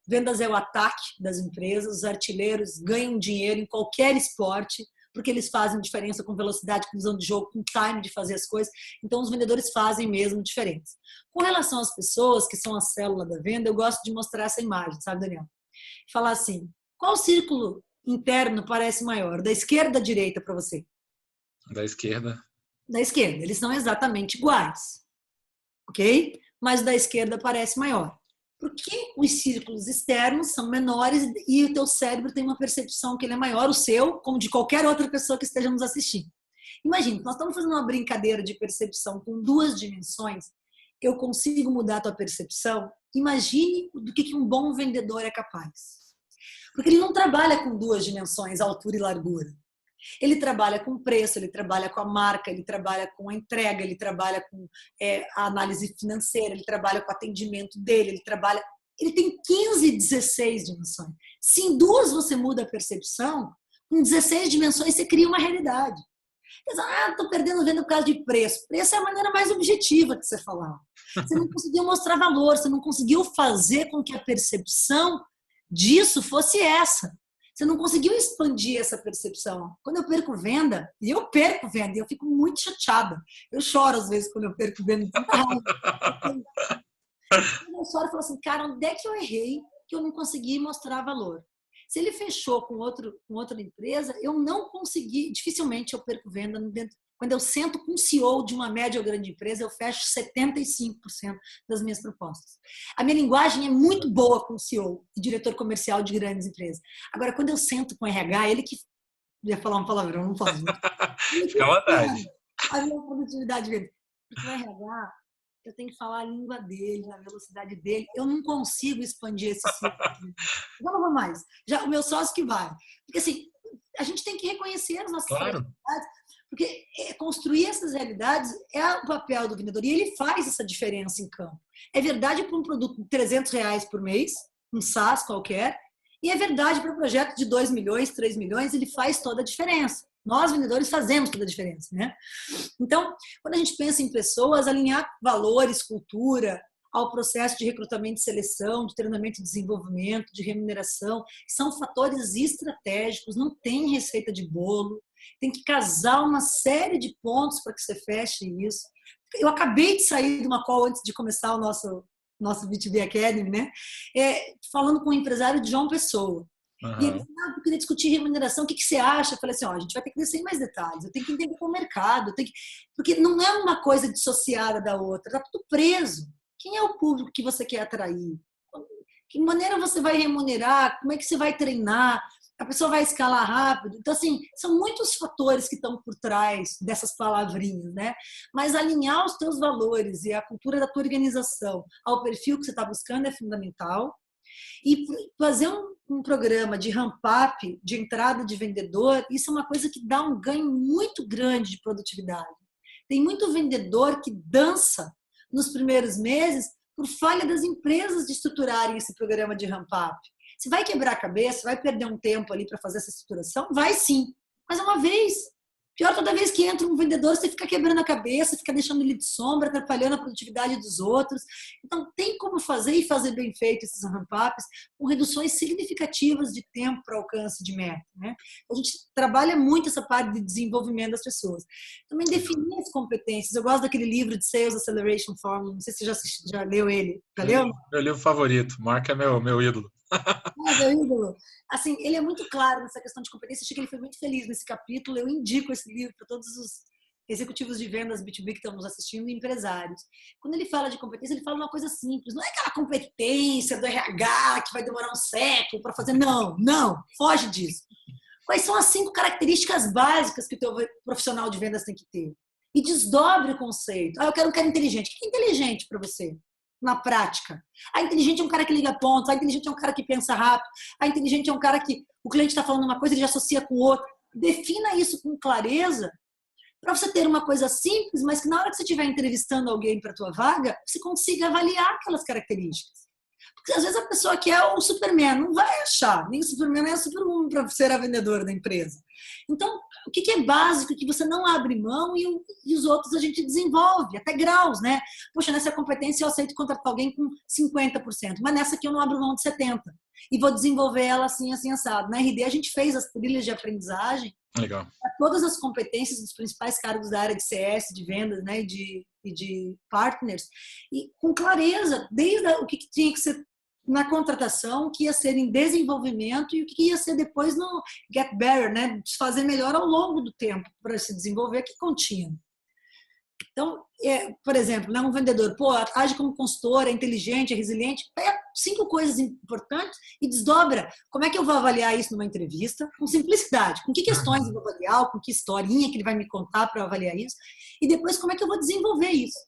Vendas é o ataque das empresas, os artilheiros ganham dinheiro em qualquer esporte, porque eles fazem diferença com velocidade, com visão de jogo, com time de fazer as coisas. Então, os vendedores fazem mesmo diferença. Com relação às pessoas, que são a célula da venda, eu gosto de mostrar essa imagem, sabe, Daniel? Falar assim, qual círculo interno parece maior? Da esquerda à direita para você? Da esquerda. Da esquerda. Eles são exatamente iguais. Ok? Mas da esquerda parece maior. Porque os círculos externos são menores e o teu cérebro tem uma percepção que ele é maior, o seu, como de qualquer outra pessoa que esteja nos assistindo. Imagina, nós estamos fazendo uma brincadeira de percepção com duas dimensões. Eu consigo mudar a tua percepção? Imagine do que um bom vendedor é capaz. Porque ele não trabalha com duas dimensões, altura e largura. Ele trabalha com preço, ele trabalha com a marca, ele trabalha com a entrega, ele trabalha com a análise financeira, ele trabalha com o atendimento dele, ele tem 15, 16 dimensões. Se em duas você muda a percepção, com 16 dimensões você cria uma realidade. Estou perdendo venda por causa de preço. Preço é a maneira mais objetiva de você falar. Você não conseguiu mostrar valor, você não conseguiu fazer com que a percepção disso fosse essa. Você não conseguiu expandir essa percepção. Quando eu perco venda, e eu fico muito chateada. Eu choro às vezes quando eu perco venda. Eu choro e falo assim, cara, onde é que eu errei que eu não consegui mostrar valor? Se ele fechou com outra empresa, eu não consegui, dificilmente eu perco venda dentro. Quando eu sento com um CEO de uma média ou grande empresa, eu fecho 75% das minhas propostas. A minha linguagem é muito boa com o CEO e diretor comercial de grandes empresas. Agora, quando eu sento com o RH, ele que... ia falar uma palavrão, não posso. Fica à vontade. A minha produtividade dele. Porque o RH, eu tenho que falar a língua dele, na velocidade dele. Eu não consigo expandir esse ciclo. Eu não vou mais. Já o meu sócio que vai. Porque assim, a gente tem que reconhecer as nossas realidades. Porque construir essas realidades é o papel do vendedor. E ele faz essa diferença em campo. É verdade para um produto de R$300 por mês, um SaaS qualquer, e é verdade para um projeto de 2 milhões, 3 milhões, ele faz toda a diferença. Nós, vendedores, fazemos toda a diferença, né? Então, quando a gente pensa em pessoas, alinhar valores, cultura, ao processo de recrutamento e seleção, de treinamento e desenvolvimento, de remuneração, são fatores estratégicos, não tem receita de bolo. Tem que casar uma série de pontos para que você feche isso. Eu acabei de sair de uma call antes de começar o nosso B2B Academy, né? Falando com um empresário de João Pessoa. E ele disse, eu queria discutir remuneração, o que você acha? Eu falei assim, a gente vai ter que descer em mais detalhes, eu tenho que entender com o mercado, porque não é uma coisa dissociada da outra, está tudo preso. Quem é o público que você quer atrair? Que maneira você vai remunerar? Como é que você vai treinar? A pessoa vai escalar rápido. Então, assim, são muitos fatores que estão por trás dessas palavrinhas, né? Mas alinhar os teus valores e a cultura da tua organização ao perfil que você está buscando é fundamental. E fazer um programa de ramp-up, de entrada de vendedor, isso é uma coisa que dá um ganho muito grande de produtividade. Tem muito vendedor que dança nos primeiros meses por falha das empresas de estruturarem esse programa de ramp-up. Você vai quebrar a cabeça, vai perder um tempo ali para fazer essa estruturação? Vai sim, mas é uma vez. Pior, toda vez que entra um vendedor, você fica quebrando a cabeça, fica deixando ele de sombra, atrapalhando a produtividade dos outros. Então, tem como fazer e fazer bem feito esses ramp-ups com reduções significativas de tempo para alcance de meta, né? A gente trabalha muito essa parte de desenvolvimento das pessoas. Também definir as competências. Eu gosto daquele livro de Sales Acceleration Formula, não sei se você já leu ele. Já leu? Meu livro favorito. Mark é meu ídolo. Meu ídolo. Assim, ele é muito claro nessa questão de competência. Achei que ele foi muito feliz nesse capítulo. Eu indico esse livro para todos os executivos de vendas B2B que estão nos assistindo e empresários. Quando ele fala de competência, ele fala uma coisa simples. Não é aquela competência do RH que vai demorar um século para fazer. Não. Foge disso. Quais são as 5 características básicas que o teu profissional de vendas tem que ter? E desdobre o conceito. Eu quero um cara inteligente. O que é inteligente para você? Na prática. A inteligente é um cara que liga pontos, a inteligente é um cara que pensa rápido, a inteligente é um cara que o cliente está falando uma coisa e ele já associa com outra. Defina isso com clareza para você ter uma coisa simples, mas que na hora que você estiver entrevistando alguém para a tua vaga, você consiga avaliar aquelas características. Porque às vezes a pessoa que é o Superman não vai achar, nem o Superman nem o Superwoman para ser a vendedora da empresa. Então, o que é básico, que você não abre mão e os outros a gente desenvolve, até graus, né? Poxa, nessa competência eu aceito contratar alguém com 50%, mas nessa aqui eu não abro mão de 70%. E vou desenvolver ela assim, assim, assado. Na RD a gente fez as trilhas de aprendizagem para todas as competências dos principais cargos da área de CS, de vendas, né? E de partners, e com clareza, desde o que tinha que ser na contratação, o que ia ser em desenvolvimento e o que ia ser depois no get better, né? Fazer melhor ao longo do tempo para se desenvolver, que contínuo. Então, por exemplo, né, um vendedor, age como consultor, é inteligente, é resiliente, pega 5 coisas importantes e desdobra. Como é que eu vou avaliar isso numa entrevista? Com simplicidade. Com que questões eu vou avaliar? Com que historinha que ele vai me contar para avaliar isso? E depois, como é que eu vou desenvolver isso?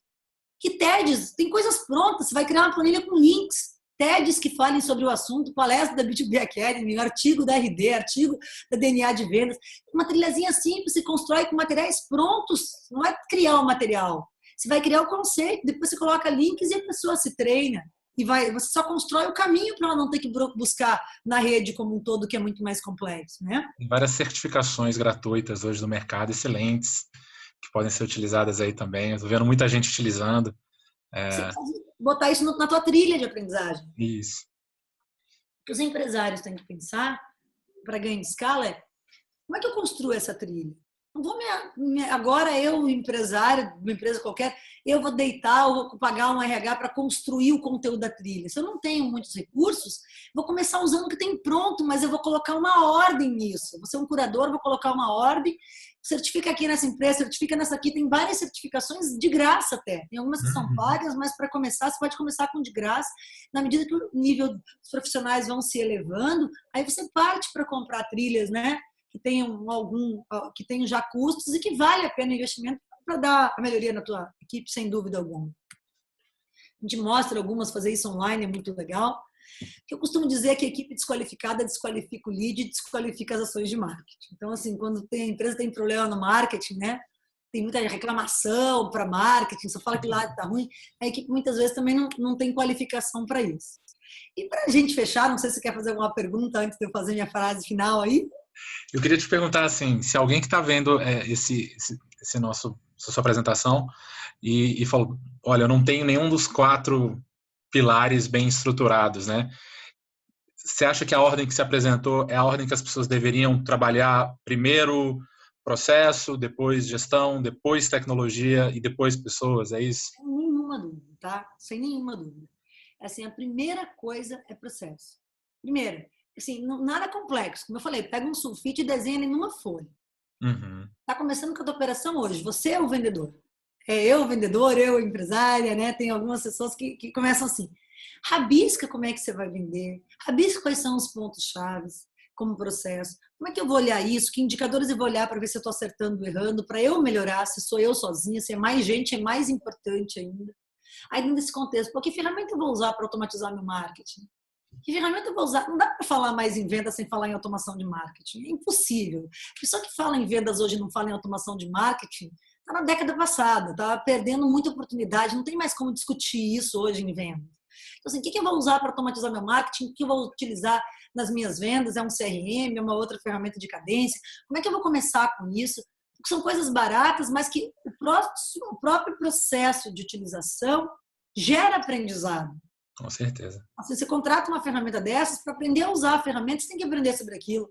Que TEDs, tem coisas prontas, você vai criar uma planilha com links. TEDs que falem sobre o assunto, palestra da B2B Academy, artigo da RD, artigo da DNA de vendas. Uma trilhazinha simples, se constrói com materiais prontos, não é criar o material. Você vai criar o conceito, depois você coloca links e a pessoa se treina. E você só constrói o caminho para ela não ter que buscar na rede como um todo, que é muito mais complexo, né? Tem várias certificações gratuitas hoje no mercado, excelentes, que podem ser utilizadas aí também. Estou vendo muita gente utilizando. Você pode botar isso na tua trilha de aprendizagem. Isso. O que os empresários têm que pensar para ganhar escala é: como é que eu construo essa trilha? Não vou agora eu, empresário de uma empresa qualquer, eu vou deitar ou vou pagar um RH para construir o conteúdo da trilha. Se eu não tenho muitos recursos, vou começar usando o que tem pronto, mas eu vou colocar uma ordem nisso. Vou ser um curador, vou colocar uma ordem, certifica aqui nessa empresa, certifica nessa aqui. Tem várias certificações de graça até. Tem algumas que são pagas, mas para começar, você pode começar com de graça. Na medida que o nível dos profissionais vão se elevando, aí você parte para comprar trilhas, né? Que tenham já custos e que vale a pena o investimento para dar a melhoria na tua equipe, sem dúvida alguma. A gente mostra algumas, fazer isso online é muito legal. Eu costumo dizer que a equipe desqualificada desqualifica o lead e desqualifica as ações de marketing. Então, assim, quando a empresa tem problema no marketing, né? Tem muita reclamação para marketing, só fala que lá está ruim, a equipe muitas vezes também não tem qualificação para isso. E para a gente fechar, não sei se você quer fazer alguma pergunta antes de eu fazer minha frase final aí. Eu queria te perguntar assim, se alguém que está vendo sua apresentação e falou, olha, eu não tenho nenhum dos 4 pilares bem estruturados, né? Você acha que a ordem que se apresentou é a ordem que as pessoas deveriam trabalhar primeiro processo, depois gestão, depois tecnologia e depois pessoas, é isso? Sem nenhuma dúvida, tá? Sem nenhuma dúvida. Assim, a primeira coisa é processo. Primeiro, assim, nada complexo. Como eu falei, pega um sulfite e desenha ele numa folha. Tá começando com a tua operação hoje. Você é o vendedor. É eu o vendedor, eu a empresária, né? Tem algumas pessoas que começam assim. Rabisca como é que você vai vender. Rabisca quais são os pontos-chave como processo. Como é que eu vou olhar isso? Que indicadores eu vou olhar para ver se eu estou acertando ou errando? Para eu melhorar, se sou eu sozinha, se é mais gente, é mais importante ainda. Aí, nesse contexto, que ferramenta eu vou usar para automatizar meu marketing? Que ferramenta eu vou usar? Não dá para falar mais em vendas sem falar em automação de marketing. É impossível. A pessoa que fala em vendas hoje e não fala em automação de marketing está na década passada, está perdendo muita oportunidade, não tem mais como discutir isso hoje em vendas. Então, assim, o que eu vou usar para automatizar meu marketing? O que eu vou utilizar nas minhas vendas? É um CRM? É uma outra ferramenta de cadência? Como é que eu vou começar com isso? Porque são coisas baratas, mas que o próprio processo de utilização gera aprendizado. Com certeza. Assim, você contrata uma ferramenta dessas, para aprender a usar a ferramenta, você tem que aprender sobre aquilo.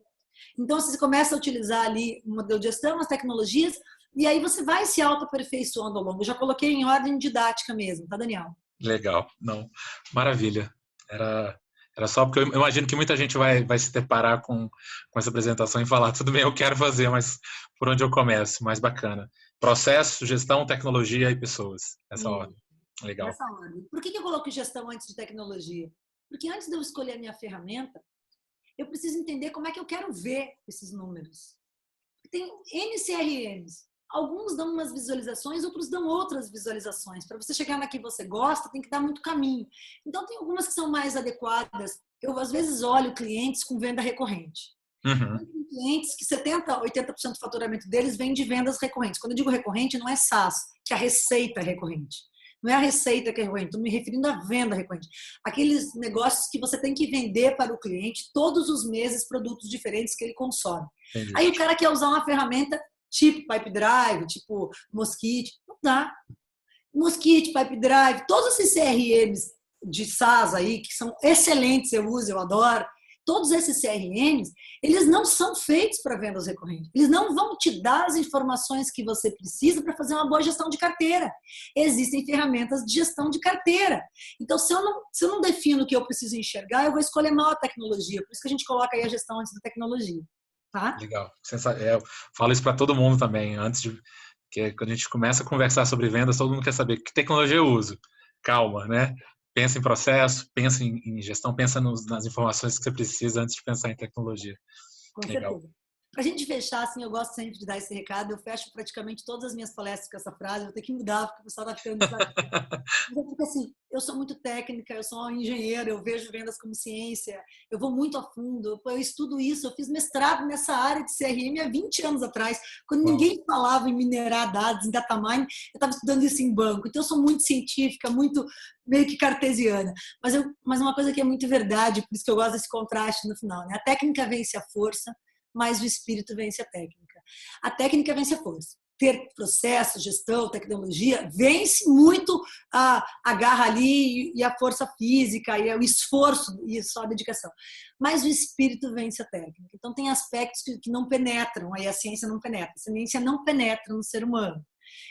Então, você começa a utilizar ali um modelo de gestão, as tecnologias, e aí você vai se auto-aperfeiçoando ao longo. Eu já coloquei em ordem didática mesmo, tá, Daniel? Legal. Não, maravilha. Era só porque eu imagino que muita gente vai se deparar com essa apresentação e falar, tudo bem, eu quero fazer, mas por onde eu começo? Mais bacana. Processo, gestão, tecnologia e pessoas. Essa ordem. Legal. Nessa ordem. Por que eu coloquei gestão antes de tecnologia? Porque antes de eu escolher a minha ferramenta, eu preciso entender como é que eu quero ver esses números. Tem N CRMs. Alguns dão umas visualizações, outros dão outras visualizações. Para você chegar na que você gosta, tem que dar muito caminho. Então, tem algumas que são mais adequadas. Eu, às vezes, olho clientes com venda recorrente. Uhum. Tem clientes que 70%, 80% do faturamento deles vem de vendas recorrentes. Quando eu digo recorrente, não é SaaS, que a receita é recorrente. Não é a receita que é recorrente, estou me referindo à venda recorrente. Aqueles negócios que você tem que vender para o cliente todos os meses produtos diferentes que ele consome. Entendi. Aí o cara quer usar uma ferramenta tipo Pipedrive, tipo Mosquite. Não dá. Mosquite, Pipedrive, todos esses CRMs de SaaS aí, que são excelentes, eu uso, eu adoro. Todos esses CRMs, eles não são feitos para vendas recorrentes. Eles não vão te dar as informações que você precisa para fazer uma boa gestão de carteira. Existem ferramentas de gestão de carteira. Então, se eu não defino o que eu preciso enxergar, eu vou escolher mal a tecnologia. Por isso que a gente coloca aí a gestão antes da tecnologia. Tá? Legal. Eu falo isso para todo mundo também. Que quando a gente começa a conversar sobre vendas, todo mundo quer saber que tecnologia eu uso. Calma, né? Pensa em processo, pensa em gestão, pensa nas informações que você precisa antes de pensar em tecnologia. Com Legal. certeza. Para a gente fechar, assim, eu gosto sempre de dar esse recado. Eu fecho praticamente todas as minhas palestras com essa frase. Vou ter que mudar, porque o pessoal está ficando desafiado. Mas é porque, assim, eu sou muito técnica, eu sou uma engenheira, eu vejo vendas como ciência, eu vou muito a fundo, eu estudo isso. Eu fiz mestrado nessa área de CRM há 20 anos atrás, quando ninguém falava em minerar dados, em data mining, eu estava estudando isso em banco. Então, eu sou muito científica, muito meio que cartesiana. Mas uma coisa que é muito verdade, por isso que eu gosto desse contraste no final, né? A técnica vence a força, mas o espírito vence a técnica. A técnica vence a força. Ter processo, gestão, tecnologia, vence muito a garra ali e a força física e o esforço e só a dedicação. Mas o espírito vence a técnica. Então, tem aspectos que não penetram, aí a ciência não penetra. A ciência não penetra no ser humano.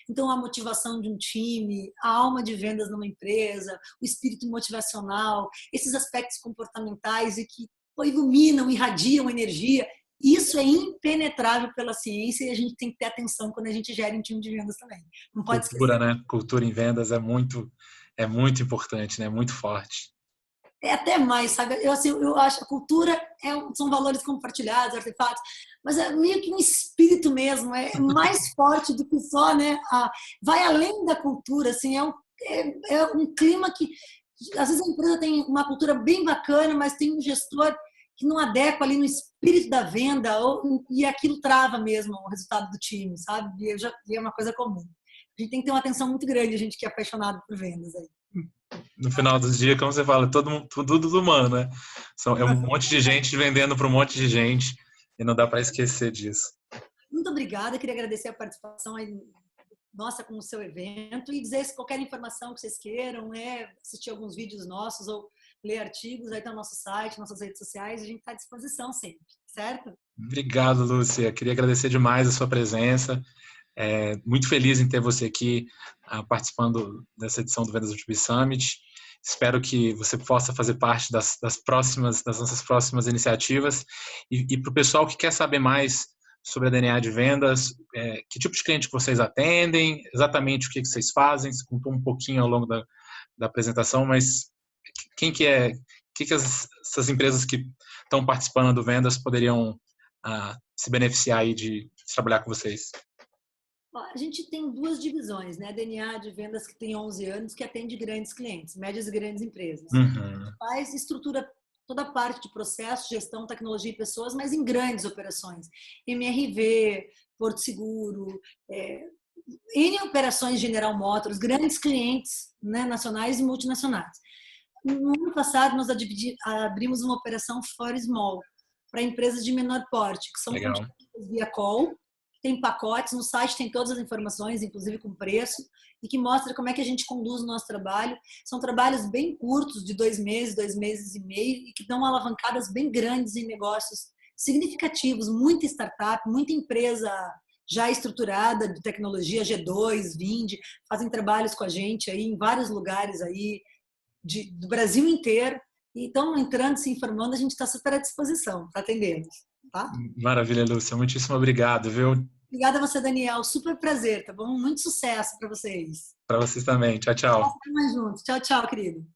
Então, a motivação de um time, a alma de vendas numa empresa, o espírito motivacional, esses aspectos comportamentais e que iluminam, irradiam energia, isso é impenetrável pela ciência e a gente tem que ter atenção quando a gente gera um time de vendas também. Não pode Cultura, esquecer. né? Cultura em vendas é muito importante, né? Muito forte. É até mais, sabe? Eu acho que a cultura são valores compartilhados, artefatos, mas é meio que um espírito mesmo, é mais forte do que só, né? Vai além da cultura, assim, é um clima que, às vezes a empresa tem uma cultura bem bacana, mas tem um gestor que não adequa ali no espírito da venda e aquilo trava mesmo o resultado do time, sabe? E é uma coisa comum. A gente tem que ter uma atenção muito grande, a gente que é apaixonado por vendas aí. No final dos dias, como você fala, tudo humano, né? É um monte de gente vendendo para um monte de gente e não dá para esquecer disso. Muito obrigada, queria agradecer a participação aí, nossa, com o seu evento e dizer se qualquer informação que vocês queiram, assistir alguns vídeos nossos ou ler artigos, aí está o nosso site, nossas redes sociais, a gente está à disposição sempre, certo? Obrigado, Lúcia. Queria agradecer demais a sua presença. Muito feliz em ter você aqui participando dessa edição do Vendas B2B Summit. Espero que você possa fazer parte das nossas próximas iniciativas. E para o pessoal que quer saber mais sobre a DNA de vendas, que tipo de cliente que vocês atendem, exatamente o que vocês fazem, você contou um pouquinho ao longo da apresentação, mas que essas empresas que estão participando do Vendas poderiam se beneficiar aí de trabalhar com vocês? A gente tem duas divisões, né? DNA de vendas que tem 11 anos, que atende grandes clientes, médias e grandes empresas. Uhum. Faz estrutura toda a parte de processo, gestão, tecnologia e pessoas, mas em grandes operações. MRV, Porto Seguro, N operações General Motors, grandes clientes, né, nacionais e multinacionais. No ano passado, nós abrimos uma operação For Small, para empresas de menor porte, que são contratadas via call, tem pacotes, no site tem todas as informações, inclusive com preço, e que mostra como é que a gente conduz o nosso trabalho. São trabalhos bem curtos, de 2 meses, 2 meses e meio, e que dão alavancadas bem grandes em negócios significativos, muita startup, muita empresa já estruturada de tecnologia, G2, Vind, fazem trabalhos com a gente aí em vários lugares aí do Brasil inteiro, e estão entrando, se informando, a gente está super à disposição para atendê-los. Tá? Maravilha, Lúcia. Muitíssimo obrigado, viu? Obrigada a você, Daniel. Super prazer, tá bom? Muito sucesso para vocês. Para vocês também. Tchau, tchau. Vamos mais juntos. Tchau, tchau, querido.